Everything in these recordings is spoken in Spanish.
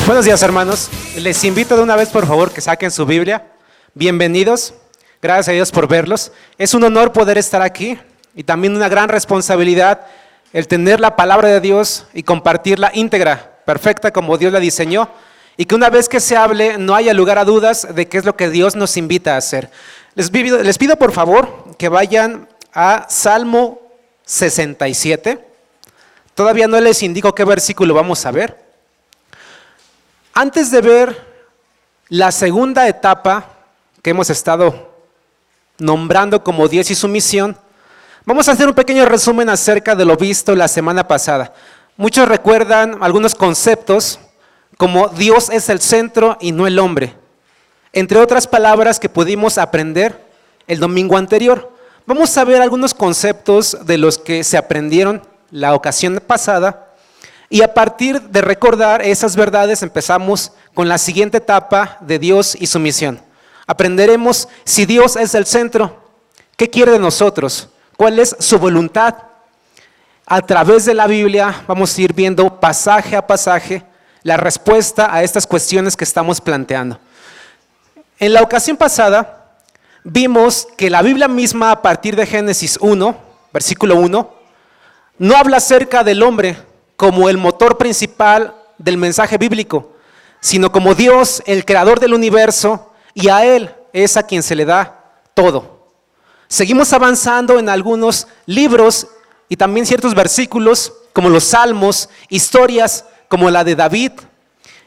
Buenos días, hermanos. Les invito de una vez, por favor, que saquen su Biblia. Bienvenidos. Gracias a Dios por verlos. Es un honor poder estar aquí y también una gran responsabilidad el tener la palabra de Dios y compartirla íntegra, perfecta como Dios la diseñó, y que una vez que se hable no haya lugar a dudas de qué es lo que Dios nos invita a hacer. Les pido por favor que vayan a Salmo 67. Todavía no les indico qué versículo vamos a ver. Antes de ver la segunda etapa que hemos estado nombrando como Dios y su misión, vamos a hacer un pequeño resumen acerca de lo visto la semana pasada. Muchos recuerdan algunos conceptos como Dios es el centro y no el hombre, entre otras palabras que pudimos aprender el domingo anterior. Vamos a ver algunos conceptos de los que se aprendieron la ocasión pasada. Y a partir de recordar esas verdades empezamos con la siguiente etapa de Dios y su misión. Aprenderemos si Dios es el centro, ¿qué quiere de nosotros? ¿Cuál es su voluntad? A través de la Biblia vamos a ir viendo pasaje a pasaje la respuesta a estas cuestiones que estamos planteando. En la ocasión pasada vimos que la Biblia misma a partir de Génesis 1, versículo 1, no habla acerca del hombre como el motor principal del mensaje bíblico, sino como Dios, el creador del universo, y a Él es a quien se le da todo. Seguimos avanzando en algunos libros y también ciertos versículos, como los Salmos, historias como la de David,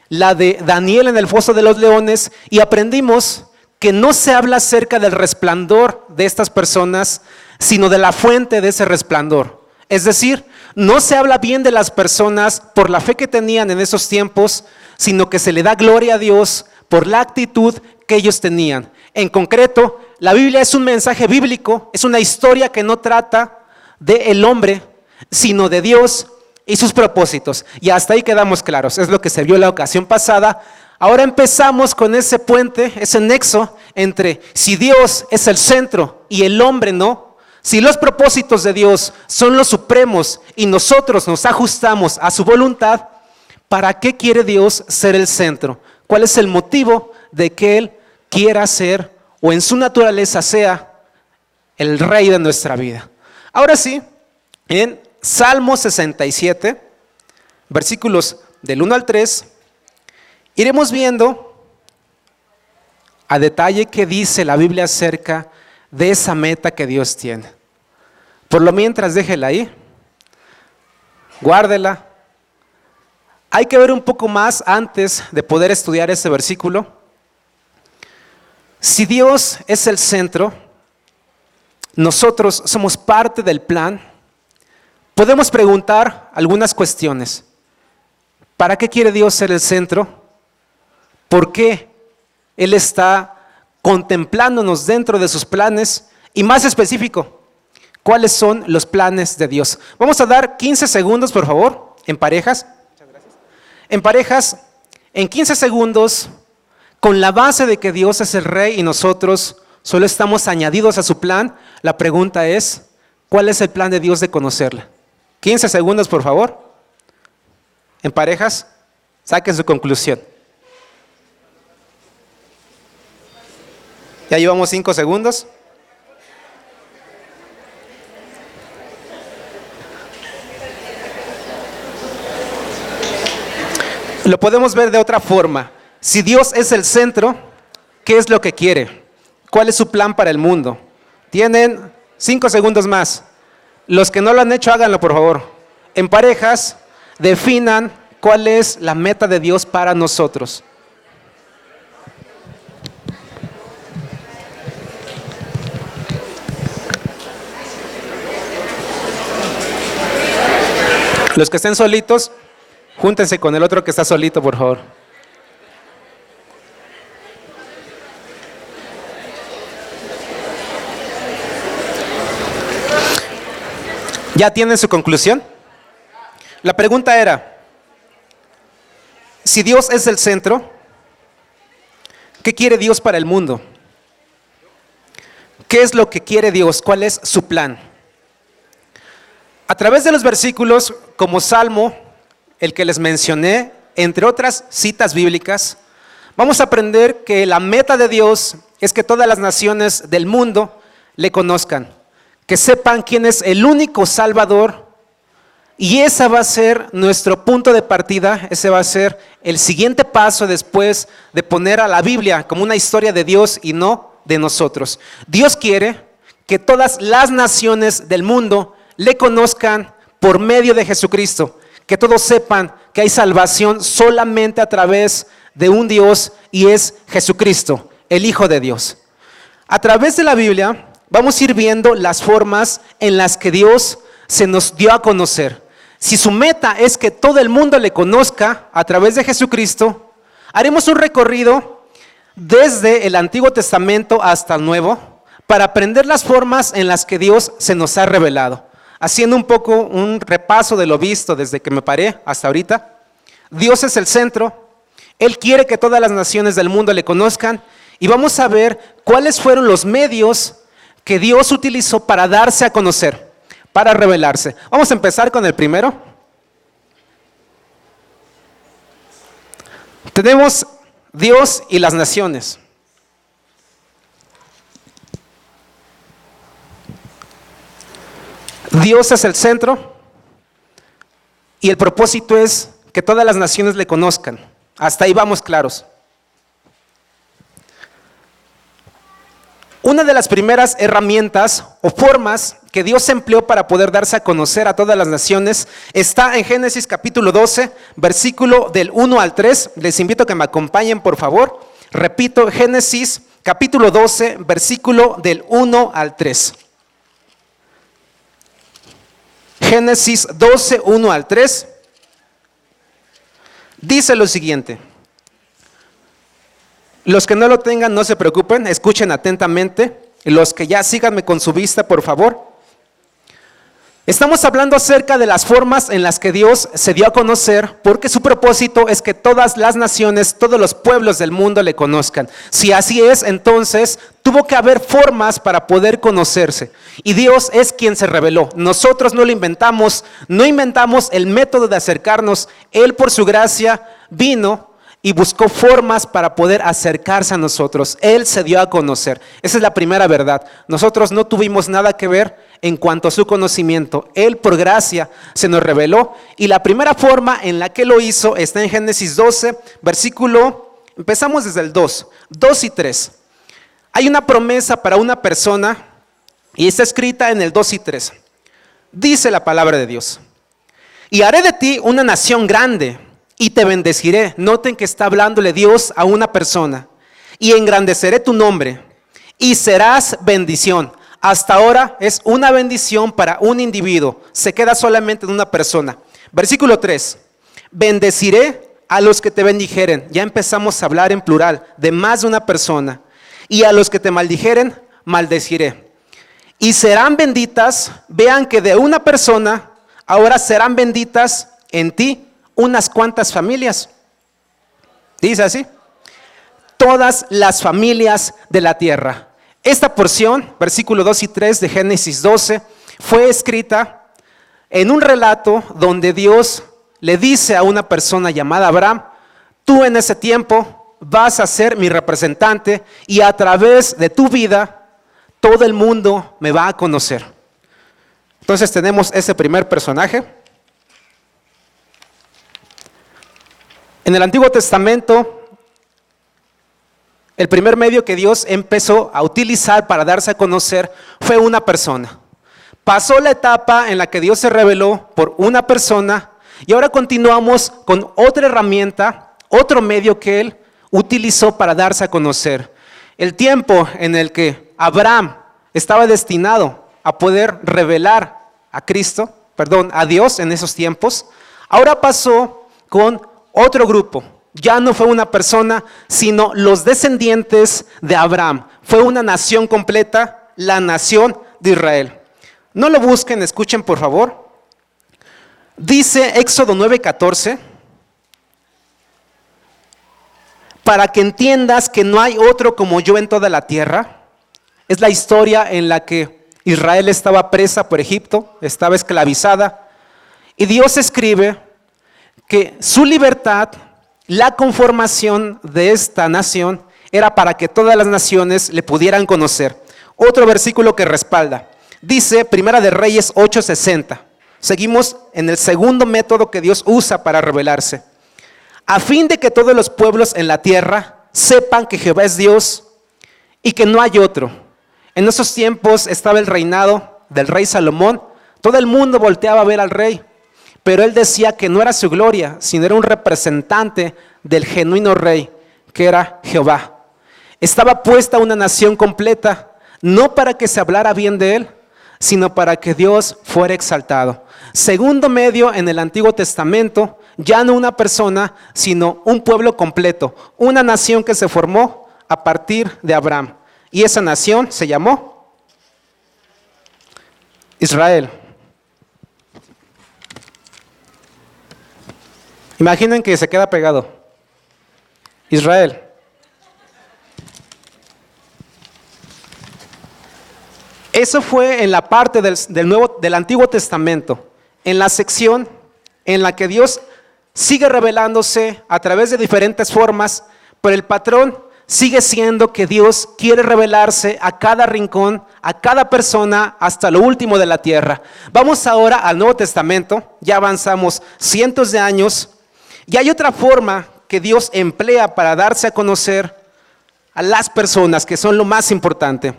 la de Daniel en el foso de los leones, y aprendimos que no se habla acerca del resplandor de estas personas, sino de la fuente de ese resplandor. Es decir, no se habla bien de las personas por la fe que tenían en esos tiempos, sino que se le da gloria a Dios por la actitud que ellos tenían. En concreto, la Biblia es un mensaje bíblico, es una historia que no trata del hombre, sino de Dios y sus propósitos. Y hasta ahí quedamos claros, es lo que se vio la ocasión pasada. Ahora empezamos con ese puente, ese nexo entre si Dios es el centro y el hombre no. Si los propósitos de Dios son los supremos y nosotros nos ajustamos a su voluntad, ¿para qué quiere Dios ser el centro? ¿Cuál es el motivo de que Él quiera ser o en su naturaleza sea el rey de nuestra vida? Ahora sí, en Salmo 67, versículos del 1 al 3, iremos viendo a detalle qué dice la Biblia acerca de esa meta que Dios tiene. Por lo mientras, déjela ahí, guárdela. Hay que ver un poco más antes de poder estudiar ese versículo. Si Dios es el centro, nosotros somos parte del plan, podemos preguntar algunas cuestiones. ¿Para qué quiere Dios ser el centro? ¿Por qué Él está contemplándonos dentro de sus planes? Y más específico, ¿cuáles son los planes de Dios? Vamos a dar 15 segundos, por favor, en parejas. Muchas gracias. En parejas, en 15 segundos, con la base de que Dios es el rey y nosotros solo estamos añadidos a su plan, la pregunta es, ¿cuál es el plan de Dios de conocerla? 15 segundos, por favor. En parejas, saquen su conclusión. Ya llevamos 5 segundos. Lo podemos ver de otra forma. Si Dios es el centro, ¿qué es lo que quiere? ¿Cuál es su plan para el mundo? Tienen 5 segundos más. Los que no lo han hecho, háganlo, por favor. En parejas, definan cuál es la meta de Dios para nosotros. Los que estén solitos, júntense con el otro que está solito, por favor. ¿Ya tienen su conclusión? La pregunta era, si Dios es el centro, ¿qué quiere Dios para el mundo? ¿Qué es lo que quiere Dios? ¿Cuál es su plan? A través de los versículos como Salmo, el que les mencioné, entre otras citas bíblicas, vamos a aprender que la meta de Dios es que todas las naciones del mundo le conozcan, que sepan quién es el único Salvador, y ese va a ser nuestro punto de partida, ese va a ser el siguiente paso después de poner a la Biblia como una historia de Dios y no de nosotros. Dios quiere que todas las naciones del mundo le conozcan por medio de Jesucristo, que todos sepan que hay salvación solamente a través de un Dios y es Jesucristo, el Hijo de Dios. A través de la Biblia vamos a ir viendo las formas en las que Dios se nos dio a conocer. Si su meta es que todo el mundo le conozca a través de Jesucristo, haremos un recorrido desde el Antiguo Testamento hasta el Nuevo para aprender las formas en las que Dios se nos ha revelado. Haciendo un poco un repaso de lo visto desde que me paré hasta ahorita. Dios es el centro, Él quiere que todas las naciones del mundo le conozcan y vamos a ver cuáles fueron los medios que Dios utilizó para darse a conocer, para revelarse. Vamos a empezar con el primero. Tenemos Dios y las naciones. Dios es el centro y el propósito es que todas las naciones le conozcan. Hasta ahí vamos claros. Una de las primeras herramientas o formas que Dios empleó para poder darse a conocer a todas las naciones está en Génesis capítulo 12, versículo del 1 al 3. Les invito a que me acompañen, por favor. Repito, Génesis capítulo 12, versículo del 1 al 3. Génesis 12, 1 al 3, dice lo siguiente. Los que no lo tengan, no se preocupen, escuchen atentamente. Los que ya síganme con su vista, por favor. Estamos hablando acerca de las formas en las que Dios se dio a conocer, porque su propósito es que todas las naciones, todos los pueblos del mundo le conozcan. Si así es, entonces tuvo que haber formas para poder conocerse. Y Dios es quien se reveló. Nosotros no lo inventamos, no inventamos el método de acercarnos. Él por su gracia vino y buscó formas para poder acercarse a nosotros. Él se dio a conocer. Esa es la primera verdad. Nosotros no tuvimos nada que ver en cuanto a su conocimiento. Él por gracia se nos reveló. Y la primera forma en la que lo hizo está en Génesis 12, versículo, empezamos desde el 2 y 3. Hay una promesa para una persona y está escrita en el 2 y 3. Dice la palabra de Dios: y haré de ti una nación grande y te bendeciré. Noten que está hablándole Dios a una persona. Y engrandeceré tu nombre y serás bendición. Hasta ahora es una bendición para un individuo. Se queda solamente en una persona. Versículo 3. Bendeciré a los que te bendijeren. Ya empezamos a hablar en plural de más de una persona. Y a los que te maldijeren, maldeciré. Y serán benditas. Vean que de una persona ahora serán benditas en ti unas cuantas familias. Dice así: todas las familias de la tierra. Esta porción, versículo 2 y 3 de Génesis 12, fue escrita en un relato donde Dios le dice a una persona llamada Abraham: tú en ese tiempo vas a ser mi representante y a través de tu vida todo el mundo me va a conocer. Entonces tenemos ese primer personaje. En el Antiguo Testamento, el primer medio que Dios empezó a utilizar para darse a conocer fue una persona. Pasó la etapa en la que Dios se reveló por una persona y ahora continuamos con otra herramienta, otro medio que Él utilizó para darse a conocer. El tiempo en el que Abraham estaba destinado a poder revelar a Dios en esos tiempos, ahora pasó con otro grupo. Ya no fue una persona, sino los descendientes de Abraham. Fue una nación completa, la nación de Israel. No lo busquen, escuchen por favor. Dice Éxodo 9:14, para que entiendas que no hay otro como yo en toda la tierra. Es la historia en la que Israel estaba presa por Egipto, estaba esclavizada, y Dios escribe que su libertad, la conformación de esta nación, era para que todas las naciones le pudieran conocer. Otro versículo que respalda, dice Primera de Reyes 8:60. Seguimos en el segundo método que Dios usa para revelarse. A fin de que todos los pueblos en la tierra sepan que Jehová es Dios y que no hay otro. En esos tiempos estaba el reinado del rey Salomón. Todo el mundo volteaba a ver al rey, pero él decía que no era su gloria, sino era un representante del genuino rey, que era Jehová. Estaba puesta una nación completa, no para que se hablara bien de él, sino para que Dios fuera exaltado. Segundo medio en el Antiguo Testamento, ya no una persona, sino un pueblo completo, una nación que se formó a partir de Abraham. Y esa nación se llamó Israel. Imaginen que se queda pegado. Israel. Eso fue en la parte del Antiguo Testamento, en la sección en la que Dios sigue revelándose a través de diferentes formas, pero el patrón sigue siendo que Dios quiere revelarse a cada rincón, a cada persona, hasta lo último de la tierra. Vamos ahora al Nuevo Testamento, ya avanzamos cientos de años, y hay otra forma que Dios emplea para darse a conocer a las personas, que son lo más importante.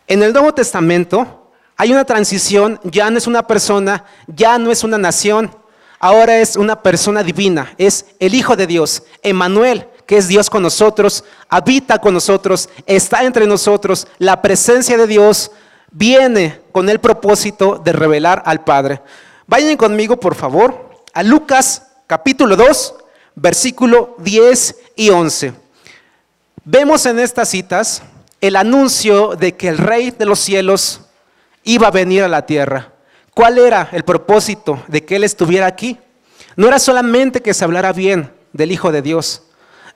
En el Nuevo Testamento hay una transición, ya no es una persona, ya no es una nación, ahora es una persona divina, es el Hijo de Dios, Emmanuel, que es Dios con nosotros, habita con nosotros, está entre nosotros. La presencia de Dios viene con el propósito de revelar al Padre. Vayan conmigo, por favor, a Lucas capítulo 2, versículo 10 y 11. Vemos en estas citas el anuncio de que el Rey de los cielos iba a venir a la tierra. ¿Cuál era el propósito de que Él estuviera aquí? No era solamente que se hablara bien del Hijo de Dios,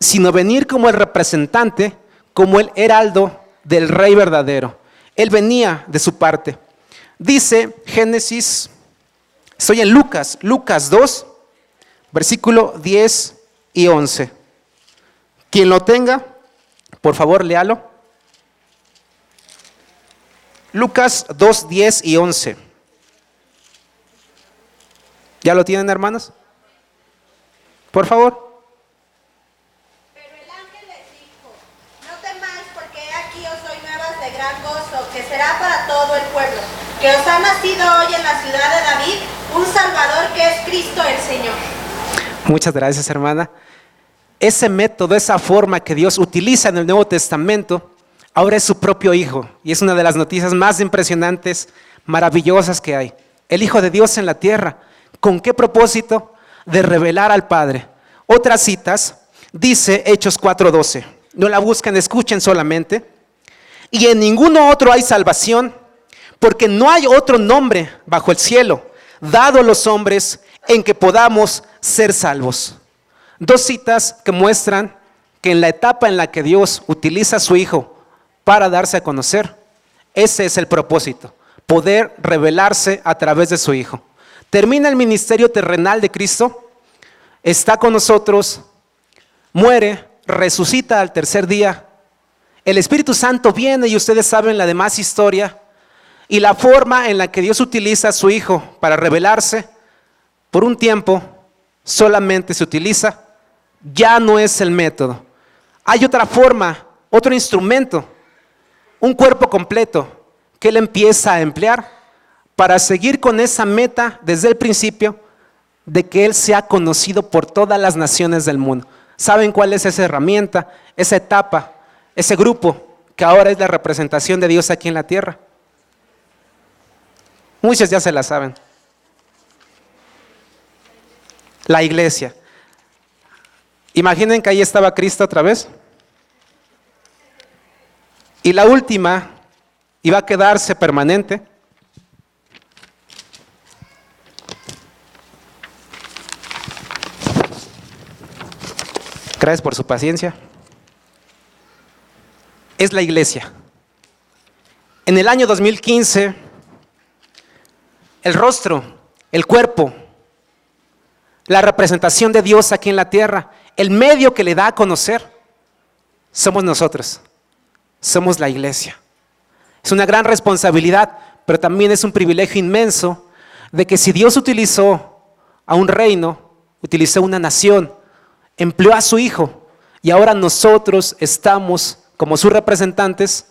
sino venir como el representante, como el heraldo del Rey verdadero. Él venía de su parte. Dice Génesis, estoy en Lucas 2, versículo 10 y 11. Quien lo tenga, por favor, léalo. Lucas 2, 10 y 11. ¿Ya lo tienen, hermanos? Por favor. Pero el ángel les dijo: no temáis, porque he aquí os doy nuevas de gran gozo, que será para todo el pueblo, que os ha nacido hoy en la ciudad de David un Salvador, que es Cristo el Señor. Muchas gracias, hermana. Ese método, esa forma que Dios utiliza en el Nuevo Testamento, ahora es su propio Hijo, y es una de las noticias más impresionantes, maravillosas que hay. El Hijo de Dios en la tierra. ¿Con qué propósito? De revelar al Padre. Otras citas, dice Hechos 4:12. No la busquen, escuchen solamente. Y en ninguno otro hay salvación, porque no hay otro nombre bajo el cielo dado a los hombres en que podamos ser salvos. Dos citas que muestran que en la etapa en la que Dios utiliza a su Hijo para darse a conocer, ese es el propósito, poder revelarse a través de su Hijo. Termina el ministerio terrenal de Cristo, está con nosotros, muere, resucita al tercer día, el Espíritu Santo viene y ustedes saben la demás historia, y la forma en la que Dios utiliza a su Hijo para revelarse, por un tiempo solamente se utiliza, ya no es el método. Hay otra forma, otro instrumento, un cuerpo completo que Él empieza a emplear para seguir con esa meta desde el principio de que Él sea conocido por todas las naciones del mundo. ¿Saben cuál es esa herramienta, esa etapa, ese grupo que ahora es la representación de Dios aquí en la tierra? Muchos ya se la saben. La iglesia. Imaginen que ahí estaba Cristo otra vez. Y la última iba a quedarse permanente. Gracias por su paciencia. Es la iglesia. En el año 2015, el rostro, el cuerpo, la representación de Dios aquí en la tierra, el medio que le da a conocer, somos nosotros, somos la iglesia. Es una gran responsabilidad, pero también es un privilegio inmenso de que si Dios utilizó a un reino, utilizó una nación, empleó a su Hijo y ahora nosotros estamos como sus representantes,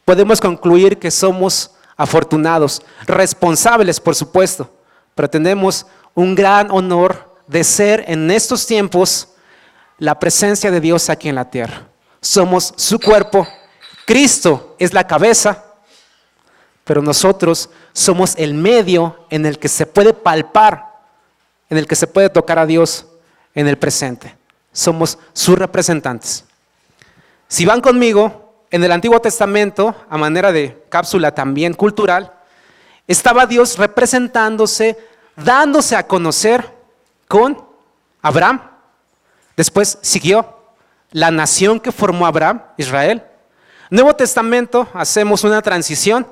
podemos concluir que somos afortunados, responsables por supuesto, pero tenemos un gran honor de ser en estos tiempos la presencia de Dios aquí en la tierra. Somos su cuerpo, Cristo es la cabeza, pero nosotros somos el medio en el que se puede palpar, en el que se puede tocar a Dios en el presente. Somos sus representantes. Si van conmigo, en el Antiguo Testamento, a manera de cápsula también cultural, estaba Dios representándose, dándose a conocer con Abraham. Después siguió la nación que formó Abraham, Israel. Nuevo Testamento, hacemos una transición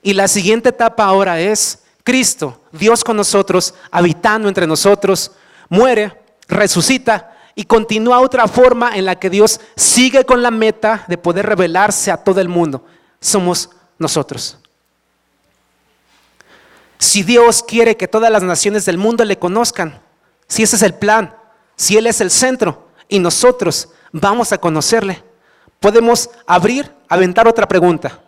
y la siguiente etapa ahora es Cristo, Dios con nosotros, habitando entre nosotros, muere, resucita y continúa otra forma en la que Dios sigue con la meta de poder revelarse a todo el mundo. Somos nosotros. Si Dios quiere que todas las naciones del mundo le conozcan, si ese es el plan, si Él es el centro y nosotros vamos a conocerle, podemos aventar otra pregunta.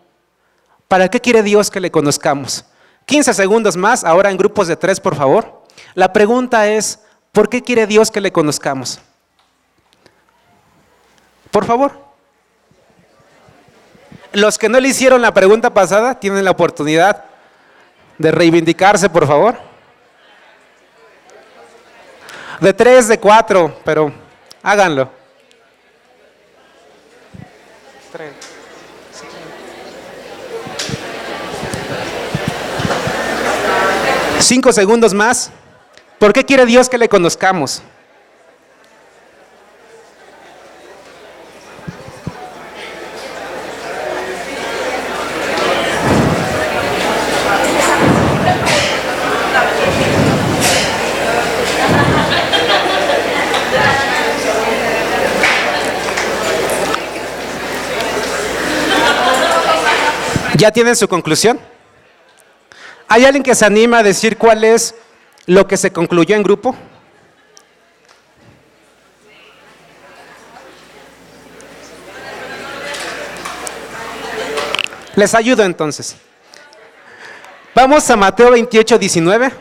¿Para qué quiere Dios que le conozcamos? 15 segundos más, ahora en grupos de 3, por favor. La pregunta es, ¿por qué quiere Dios que le conozcamos? Por favor. Los que no le hicieron la pregunta pasada tienen la oportunidad de reivindicarse, por favor. De 3, de 4, pero háganlo. 3. 5 segundos más. ¿Por qué quiere Dios que le conozcamos? ¿Ya tienen su conclusión? ¿Hay alguien que se anima a decir cuál es lo que se concluyó en grupo? Les ayudo entonces. Vamos a Mateo 28, 19.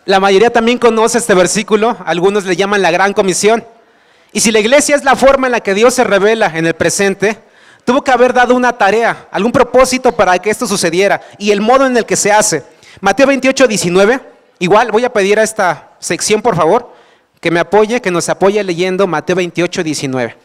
La mayoría también conoce este versículo, algunos le llaman la Gran Comisión. Y si la iglesia es la forma en la que Dios se revela en el presente, tuvo que haber dado una tarea, algún propósito para que esto sucediera y el modo en el que se hace. Mateo 28, 19, igual voy a pedir a esta sección por favor que me apoye, que nos apoye leyendo Mateo 28, 19.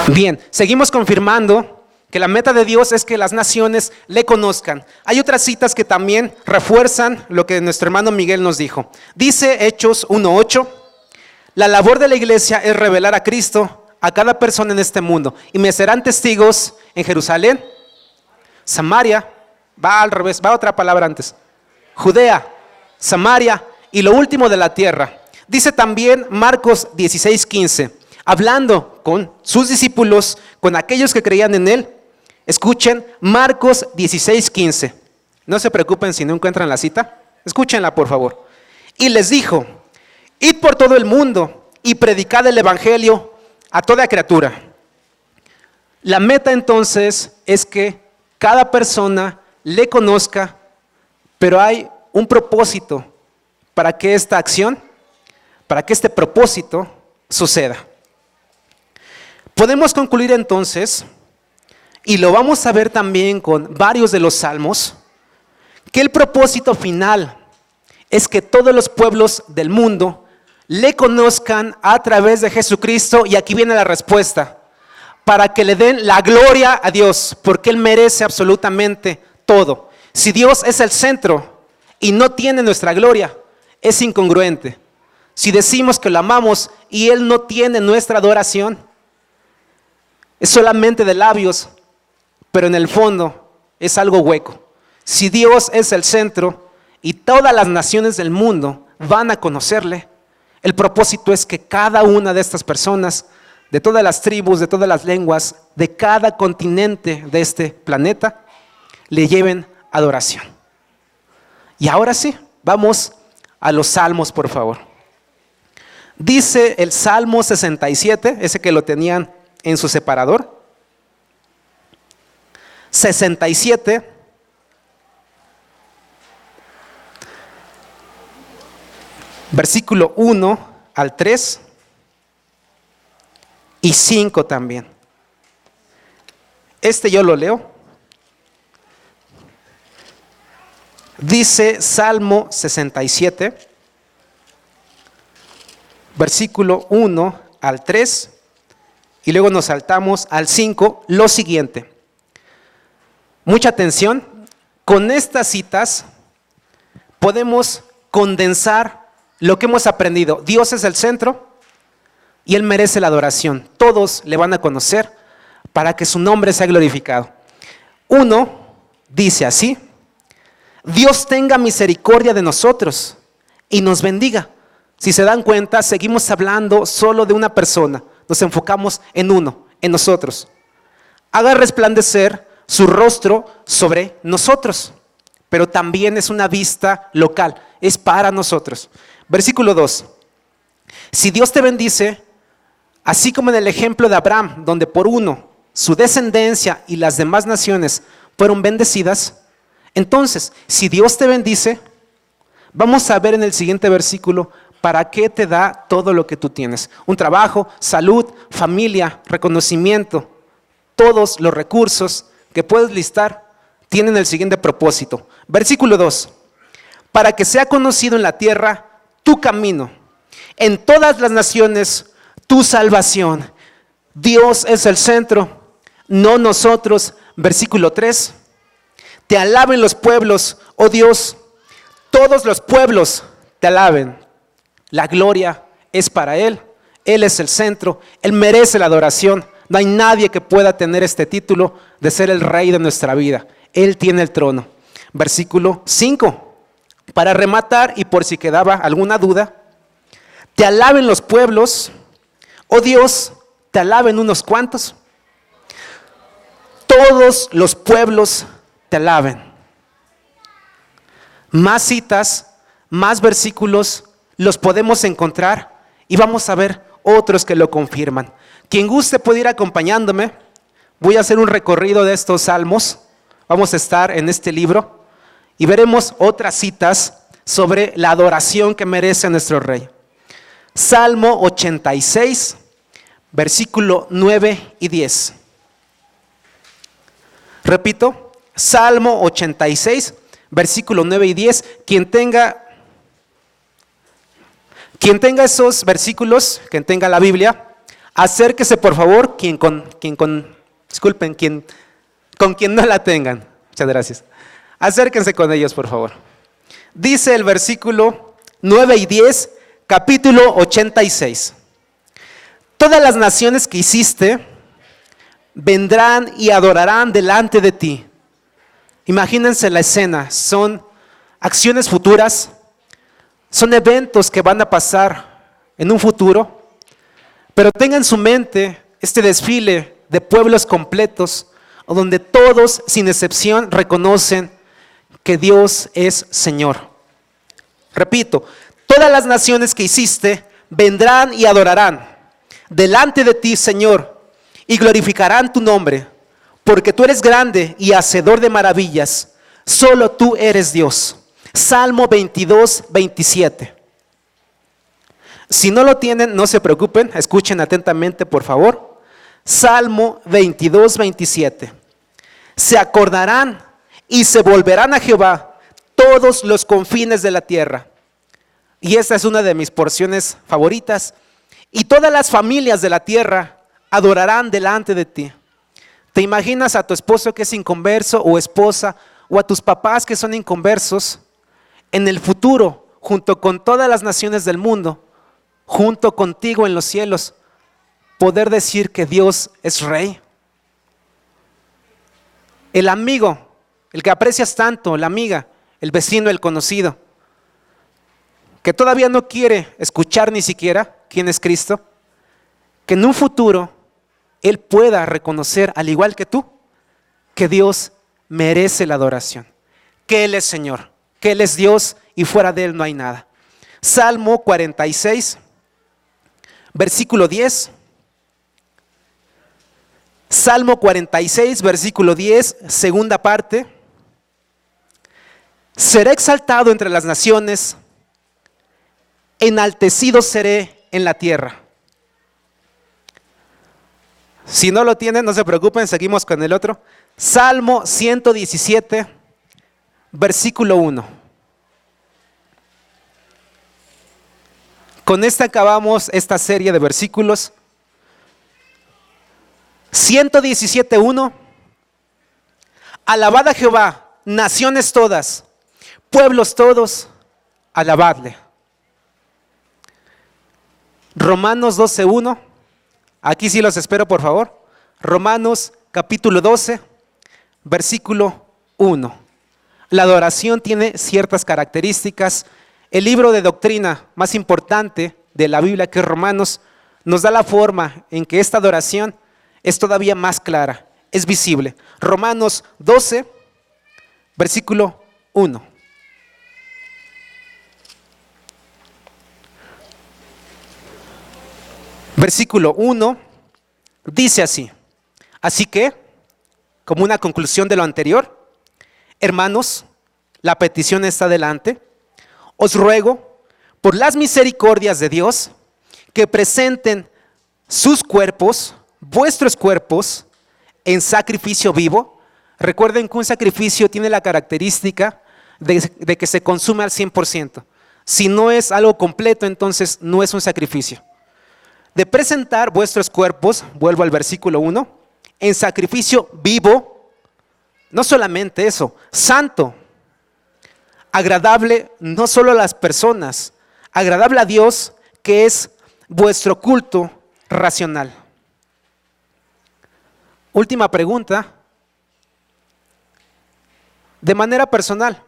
Bien, seguimos confirmando que la meta de Dios es que las naciones le conozcan. Hay otras citas que también refuerzan lo que nuestro hermano Miguel nos dijo. Dice Hechos 1:8, la labor de la iglesia es revelar a Cristo a cada persona en este mundo. Y me serán testigos en Jerusalén, Samaria, va al revés, va otra palabra antes, Judea, Samaria y lo último de la tierra. Dice también Marcos 16:15, hablando con sus discípulos, con aquellos que creían en él. Escuchen Marcos 16:15. No se preocupen si no encuentran la cita. Escúchenla por favor. Y les dijo, id por todo el mundo y predicad el evangelio a toda criatura. La meta entonces es que cada persona le conozca, pero hay un propósito para que esta acción, para que este propósito suceda. Podemos concluir entonces, y lo vamos a ver también con varios de los salmos, que el propósito final es que todos los pueblos del mundo le conozcan a través de Jesucristo, y aquí viene la respuesta, para que le den la gloria a Dios, porque Él merece absolutamente todo. Si Dios es el centro y no tiene nuestra gloria, es incongruente. Si decimos que lo amamos y Él no tiene nuestra adoración, es solamente de labios, pero en el fondo es algo hueco. Si Dios es el centro y todas las naciones del mundo van a conocerle, el propósito es que cada una de estas personas, de todas las tribus, de todas las lenguas, de cada continente de este planeta, le lleven adoración. Y ahora sí, vamos a los salmos, por favor. Dice el Salmo 67, ese que lo tenían en su separador. 67, versículo 1 al 3 y 5 también. Este yo lo leo. Dice Salmo 67, versículo 1 al 3, y luego nos saltamos al 5, lo siguiente. Mucha atención, con estas citas podemos condensar lo que hemos aprendido. Dios es el centro y Él merece la adoración. Todos le van a conocer para que su nombre sea glorificado. 1 dice así: Dios tenga misericordia de nosotros y nos bendiga. Si se dan cuenta, seguimos hablando solo de una persona. Nos enfocamos en uno, en nosotros. Haga resplandecer su rostro sobre nosotros. Pero también es una vista local, es para nosotros. Versículo 2. Si Dios te bendice, así como en el ejemplo de Abraham, donde por uno, su descendencia y las demás naciones fueron bendecidas, entonces, si Dios te bendice, vamos a ver en el siguiente versículo para qué te da todo lo que tú tienes. Un trabajo, salud, familia, reconocimiento, todos los recursos que puedes listar tienen el siguiente propósito. Versículo 2. Para que sea conocido en la tierra tu camino, en todas las naciones tu salvación. Dios es el centro, no nosotros. Versículo 3. Te alaben los pueblos, oh Dios, todos los pueblos te alaben. La gloria es para Él, Él es el centro, Él merece la adoración. No hay nadie que pueda tener este título de ser el rey de nuestra vida. Él tiene el trono. Versículo 5. Para rematar y por si quedaba alguna duda, te alaben los pueblos, oh Dios, te alaben unos cuantos. Todos los pueblos te alaben. Más citas, más versículos los podemos encontrar y vamos a ver otros que lo confirman. Quien guste puede ir acompañándome. Voy a hacer un recorrido de estos salmos. Vamos a estar en este libro y veremos otras citas sobre la adoración que merece nuestro Rey. Salmo 86, versículo 9 y 10. Repito, Salmo 86, versículo 9 y 10. Quien tenga esos versículos, quien tenga la Biblia, acérquese por favor, con quien no la tengan. Muchas gracias. Acérquense con ellos, por favor. Dice el versículo 9 y 10, capítulo 86. Todas las naciones que hiciste vendrán y adorarán delante de ti. Imagínense la escena, son acciones futuras, son eventos que van a pasar en un futuro, pero tengan en su mente este desfile de pueblos completos, donde todos, sin excepción, reconocen que Dios es Señor. Repito, todas las naciones que hiciste vendrán y adorarán delante de ti, Señor, y glorificarán tu nombre, porque tú eres grande y hacedor de maravillas, solo tú eres Dios. Salmo 22, 27. Si no lo tienen, no se preocupen, escuchen atentamente, por favor. Salmo 22, 27. Se acordarán y se volverán a Jehová todos los confines de la tierra. Y esta es una de mis porciones favoritas. Y todas las familias de la tierra adorarán delante de ti. ¿Te imaginas a tu esposo que es inconverso o esposa, o a tus papás que son inconversos? en el futuro, junto con todas las naciones del mundo, junto contigo en los cielos, poder decir que Dios es Rey? El amigo, el que aprecias tanto, la amiga, el vecino, el conocido, que todavía no quiere escuchar ni siquiera quién es Cristo, que en un futuro él pueda reconocer, al igual que tú, que Dios merece la adoración, que Él es Señor, que Él es Dios y fuera de Él no hay nada. Salmo 46, versículo 10. Salmo 46, versículo 10, segunda parte. Seré exaltado entre las naciones, enaltecido seré en la tierra. Si no lo tienen, no se preocupen, seguimos con el otro. Salmo 117, versículo 1. Con esta acabamos esta serie de versículos. 117:1. Alabad a Jehová, naciones todas, pueblos todos, alabadle. Romanos 12:1. Aquí sí los espero, por favor. Romanos capítulo 12, versículo 1. La adoración tiene ciertas características. El libro de doctrina más importante de la Biblia, que es Romanos, nos da la forma en que esta adoración es todavía más clara, es visible. Romanos 12, versículo 1. Versículo 1 dice así: así que, como una conclusión de lo anterior, hermanos, la petición está delante. Os ruego, por las misericordias de Dios, que presenten sus cuerpos, vuestros cuerpos, en sacrificio vivo. Recuerden que un sacrificio tiene la característica de que se consume al 100%. Si no es algo completo, entonces no es un sacrificio. De presentar vuestros cuerpos, vuelvo al versículo 1, en sacrificio vivo, no solamente eso, santo, agradable no solo a las personas, agradable a Dios, que es vuestro culto racional. Última pregunta, de manera personal.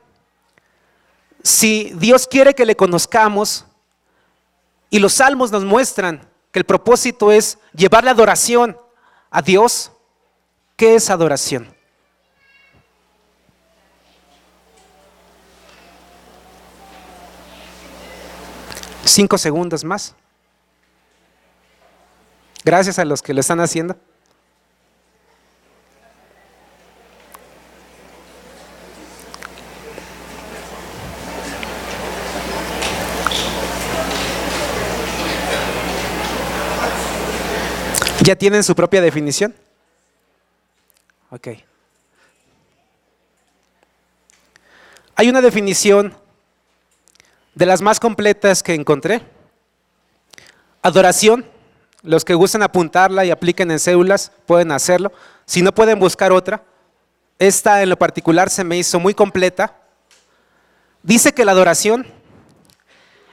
Si Dios quiere que le conozcamos, y los salmos nos muestran que el propósito es llevar la adoración a Dios, ¿qué es adoración? Cinco segundos más. Gracias a los que lo están haciendo. ¿Ya tienen su propia definición? Ok. Hay una definición de las más completas que encontré. Adoración, los que gusten apuntarla y apliquen en cédulas pueden hacerlo. Si no, pueden buscar otra. Esta en lo particular se me hizo muy completa. Dice que la adoración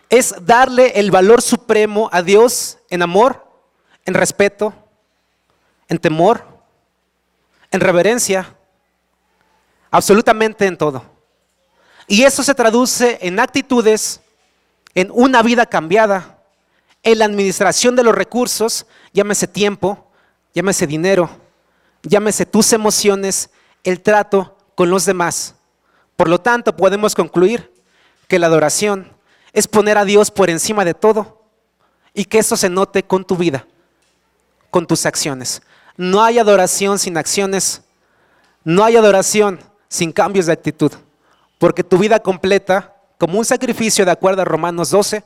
es darle el valor supremo a Dios en amor, en respeto, en temor, en reverencia, absolutamente en todo. Y eso se traduce en actitudes, en una vida cambiada, en la administración de los recursos, llámese tiempo, llámese dinero, llámese tus emociones, el trato con los demás. Por lo tanto, podemos concluir que la adoración es poner a Dios por encima de todo y que eso se note con tu vida, con tus acciones. No hay adoración sin acciones, no hay adoración sin cambios de actitud, porque tu vida completa, como un sacrificio de acuerdo a Romanos 12,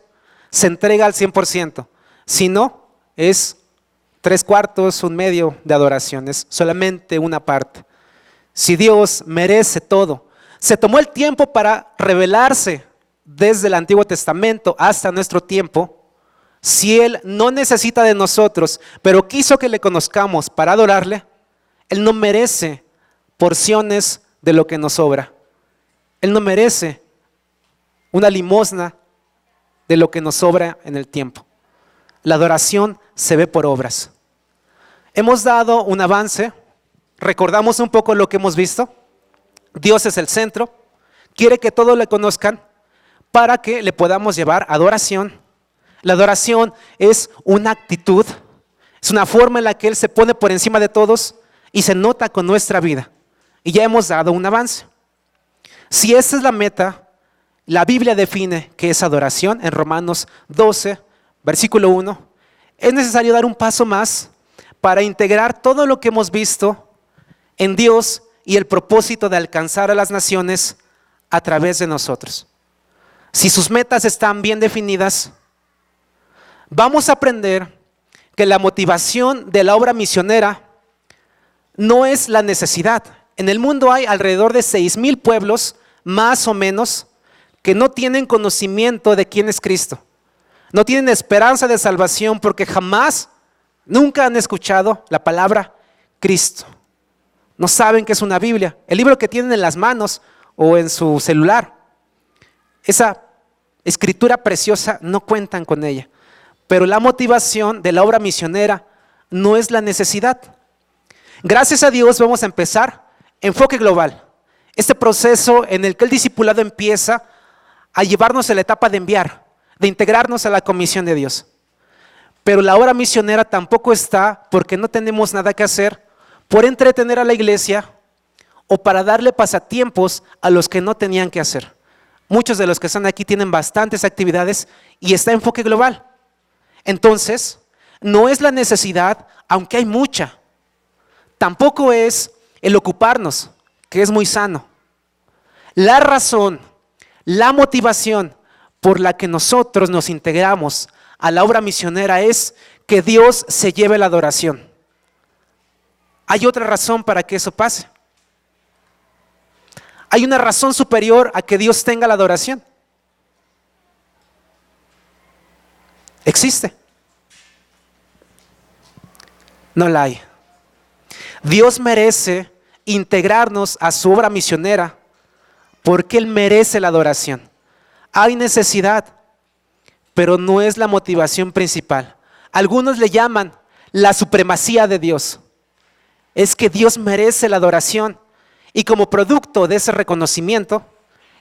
se entrega al 100%. Si no, es 3/4, 1/2 de adoración, es solamente una parte. Si Dios merece todo, se tomó el tiempo para revelarse desde el Antiguo Testamento hasta nuestro tiempo. Si Él no necesita de nosotros, pero quiso que le conozcamos para adorarle, Él no merece porciones de lo que nos sobra. Él no merece una limosna de lo que nos sobra en el tiempo. La adoración se ve por obras. Hemos dado un avance, recordamos un poco lo que hemos visto. Dios es el centro, quiere que todos le conozcan para que le podamos llevar adoración. La adoración es una actitud, es una forma en la que Él se pone por encima de todos y se nota con nuestra vida. Y ya hemos dado un avance. Si esta es la meta, la Biblia define que es adoración en Romanos 12, versículo 1. Es necesario dar un paso más para integrar todo lo que hemos visto en Dios y el propósito de alcanzar a las naciones a través de nosotros. Si sus metas están bien definidas, vamos a aprender que la motivación de la obra misionera no es la necesidad. En el mundo hay alrededor de 6,000 pueblos, más o menos, que no tienen conocimiento de quién es Cristo. No tienen esperanza de salvación porque jamás, nunca han escuchado la palabra Cristo. No saben qué es una Biblia. El libro que tienen en las manos o en su celular, esa escritura preciosa, no cuentan con ella. Pero la motivación de la obra misionera no es la necesidad. Gracias a Dios vamos a empezar enfoque global. Este proceso en el que el discipulado empieza a llevarnos a la etapa de enviar, de integrarnos a la comisión de Dios. Pero la obra misionera tampoco está porque no tenemos nada que hacer, por entretener a la iglesia o para darle pasatiempos a los que no tenían que hacer. Muchos de los que están aquí tienen bastantes actividades y está enfoque global. Entonces, no es la necesidad, aunque hay mucha. Tampoco es el ocuparnos, que es muy sano. La razón, la motivación por la que nosotros nos integramos a la obra misionera es que Dios se lleve la adoración. Hay otra razón para que eso pase. Hay una razón superior a que Dios tenga la adoración. ¿Existe? No la hay. Dios merece integrarnos a su obra misionera porque Él merece la adoración. Hay necesidad, pero no es la motivación principal. Algunos le llaman la supremacía de Dios. Es que Dios merece la adoración y como producto de ese reconocimiento,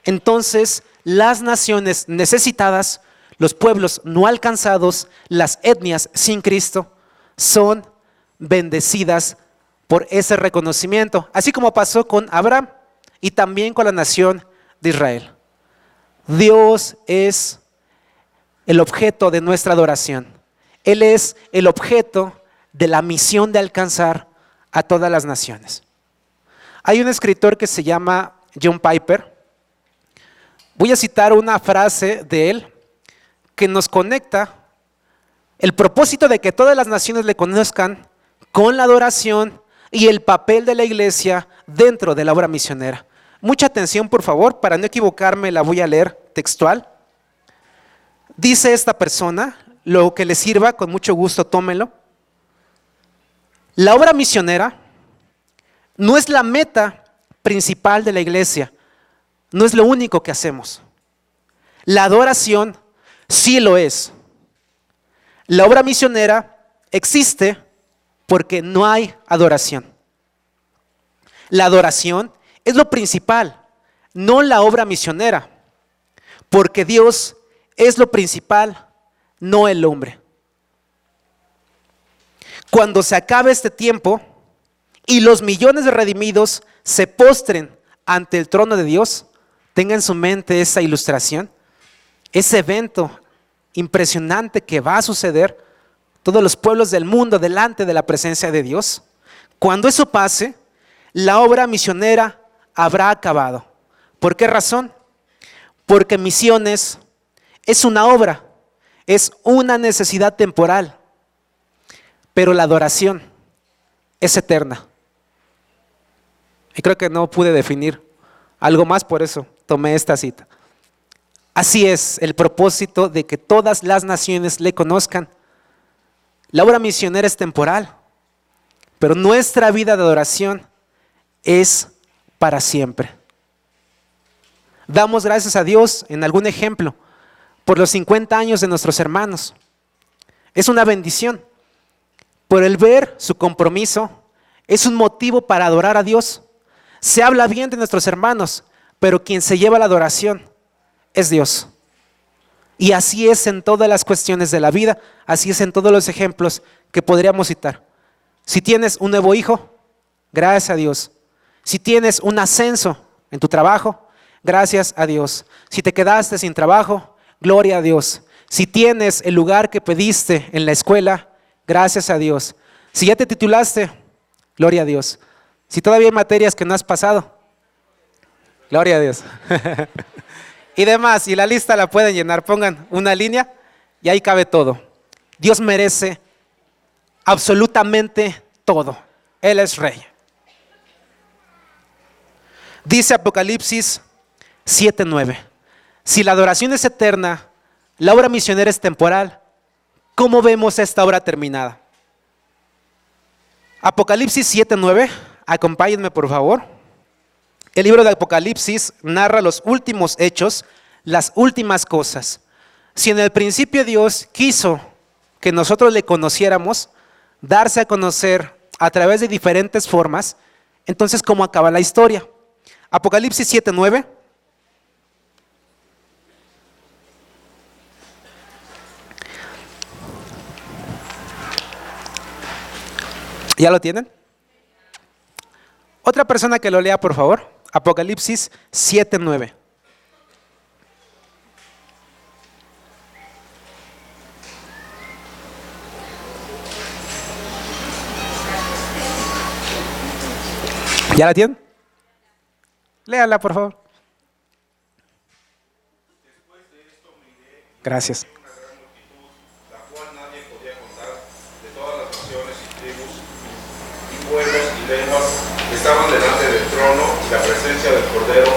entonces las naciones necesitadas, los pueblos no alcanzados, las etnias sin Cristo, son bendecidas por ese reconocimiento, así como pasó con Abraham y también con la nación de Israel. Dios es el objeto de nuestra adoración. Él es el objeto de la misión de alcanzar a todas las naciones. Hay un escritor que se llama John Piper. Voy a citar una frase de él que nos conecta el propósito de que todas las naciones le conozcan con la adoración y el papel de la iglesia dentro de la obra misionera. Mucha atención, por favor, para no equivocarme, la voy a leer textual. Dice esta persona, lo que le sirva, con mucho gusto, tómenlo. La obra misionera no es la meta principal de la iglesia, no es lo único que hacemos. La adoración sí lo es. La obra misionera existe porque no hay adoración. La adoración es lo principal, no la obra misionera, porque Dios es lo principal, no el hombre. Cuando se acabe este tiempo y los millones de redimidos se postren ante el trono de Dios, tenga en su mente esa ilustración, ese evento impresionante que va a suceder, todos los pueblos del mundo delante de la presencia de Dios. Cuando eso pase, la obra misionera habrá acabado. ¿Por qué razón? Porque misiones es una obra, es una necesidad temporal, pero la adoración es eterna. Y creo que no pude definir algo más, por eso tomé esta cita. Así es el propósito de que todas las naciones le conozcan. La obra misionera es temporal, pero nuestra vida de adoración es para siempre. Damos gracias a Dios en algún ejemplo por los 50 años de nuestros hermanos. Es una bendición. Por el ver su compromiso, es un motivo para adorar a Dios. Se habla bien de nuestros hermanos, pero quien se lleva la adoración es Dios. Y así es en todas las cuestiones de la vida, así es en todos los ejemplos que podríamos citar. Si tienes un nuevo hijo, gracias a Dios. Si tienes un ascenso en tu trabajo, gracias a Dios. Si te quedaste sin trabajo, gloria a Dios. Si tienes el lugar que pediste en la escuela, gracias a Dios. Si ya te titulaste, gloria a Dios. Si todavía hay materias que no has pasado, gloria a Dios. Y demás, y la lista la pueden llenar, pongan una línea y ahí cabe todo. Dios merece absolutamente todo. Él es Rey. Dice Apocalipsis 7:9. Si la adoración es eterna, la obra misionera es temporal, ¿cómo vemos esta obra terminada? Apocalipsis 7:9, acompáñenme por favor. El libro de Apocalipsis narra los últimos hechos, las últimas cosas. Si en el principio Dios quiso que nosotros le conociéramos, darse a conocer a través de diferentes formas, entonces ¿cómo acaba la historia? Apocalipsis 7:9. ¿Ya lo tienen? Otra persona que lo lea, por favor. Apocalipsis 7:9. ¿Ya la tienen? Léala, por favor. Gracias. La cual nadie podía contar, de todas las naciones y tribus y pueblos y lenguas que estaban delante del trono y la presencia del Cordero,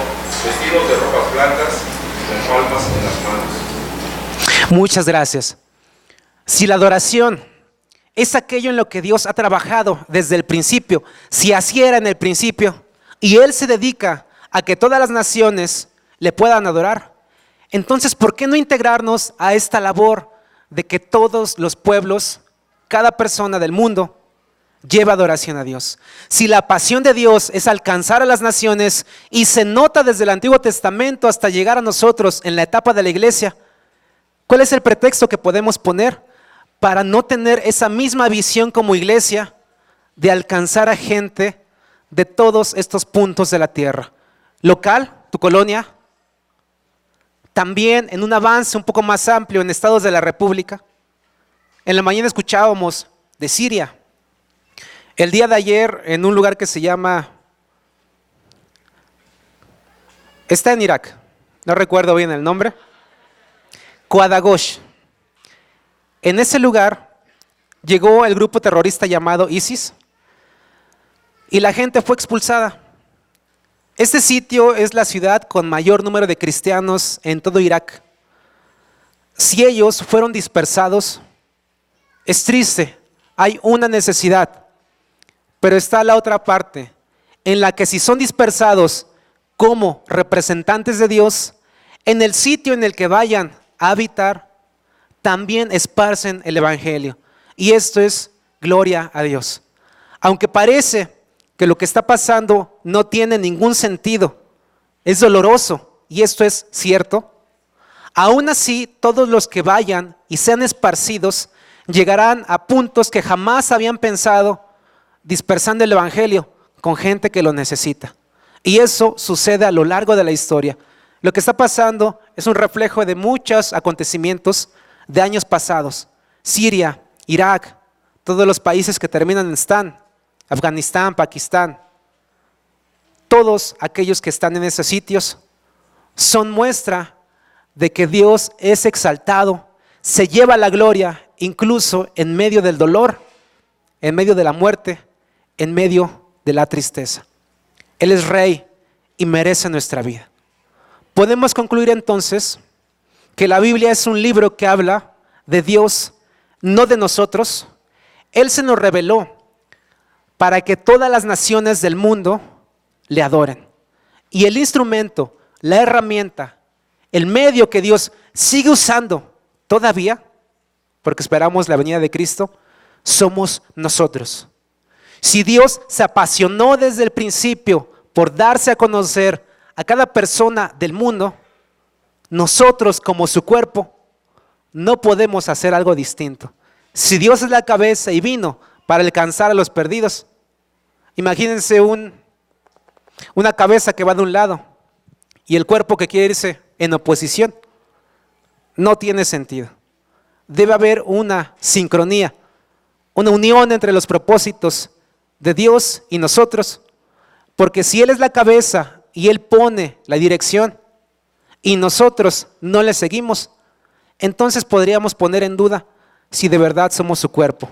vestidos de ropas blancas y con palmas en las manos. Muchas gracias. Si la adoración es aquello en lo que Dios ha trabajado desde el principio, si así era en el principio, y Él se dedica a que todas las naciones le puedan adorar, entonces ¿por qué no integrarnos a esta labor de que todos los pueblos, cada persona del mundo, lleva adoración a Dios? Si la pasión de Dios es alcanzar a las naciones y se nota desde el Antiguo Testamento hasta llegar a nosotros en la etapa de la iglesia, ¿cuál es el pretexto que podemos poner para no tener esa misma visión como iglesia de alcanzar a gente de todos estos puntos de la tierra? Local, tu colonia, también en un avance un poco más amplio en estados de la República. En la mañana escuchábamos de Siria. El día de ayer en un lugar que se llama, está en Irak, no recuerdo bien el nombre, Qadagosh. En ese lugar llegó el grupo terrorista llamado ISIS y la gente fue expulsada. Este sitio es la ciudad con mayor número de cristianos en todo Irak. Si ellos fueron dispersados, es triste, hay una necesidad, pero está la otra parte, en la que si son dispersados como representantes de Dios, en el sitio en el que vayan a habitar, también esparcen el evangelio. Y esto es gloria a Dios. Aunque parece que lo que está pasando no tiene ningún sentido, es doloroso, y esto es cierto, aún así todos los que vayan y sean esparcidos llegarán a puntos que jamás habían pensado, dispersando el evangelio con gente que lo necesita. Y eso sucede a lo largo de la historia. Lo que está pasando es un reflejo de muchos acontecimientos de años pasados. Siria, Irak, todos los países que terminan en Stan, Afganistán, Pakistán, todos aquellos que están en esos sitios son muestra de que Dios es exaltado, se lleva la gloria incluso en medio del dolor, en medio de la muerte, en medio de la tristeza. Él es Rey y merece nuestra vida. Podemos concluir entonces que la Biblia es un libro que habla de Dios, no de nosotros. Él se nos reveló para que todas las naciones del mundo le adoren. Y el instrumento la herramienta, el medio que Dios sigue usando todavía, porque esperamos la venida de Cristo, somos nosotros. Si Dios se apasionó desde el principio por darse a conocer a cada persona del mundo, nosotros como su cuerpo no podemos hacer algo distinto. Si Dios es la cabeza y vino para alcanzar a los perdidos, imagínense una cabeza que va de un lado y el cuerpo que quiere irse en oposición. No tiene sentido. Debe haber una sincronía, una unión entre los propósitos de Dios y nosotros, porque si Él es la cabeza y Él pone la dirección y nosotros no le seguimos, entonces podríamos poner en duda si de verdad somos su cuerpo.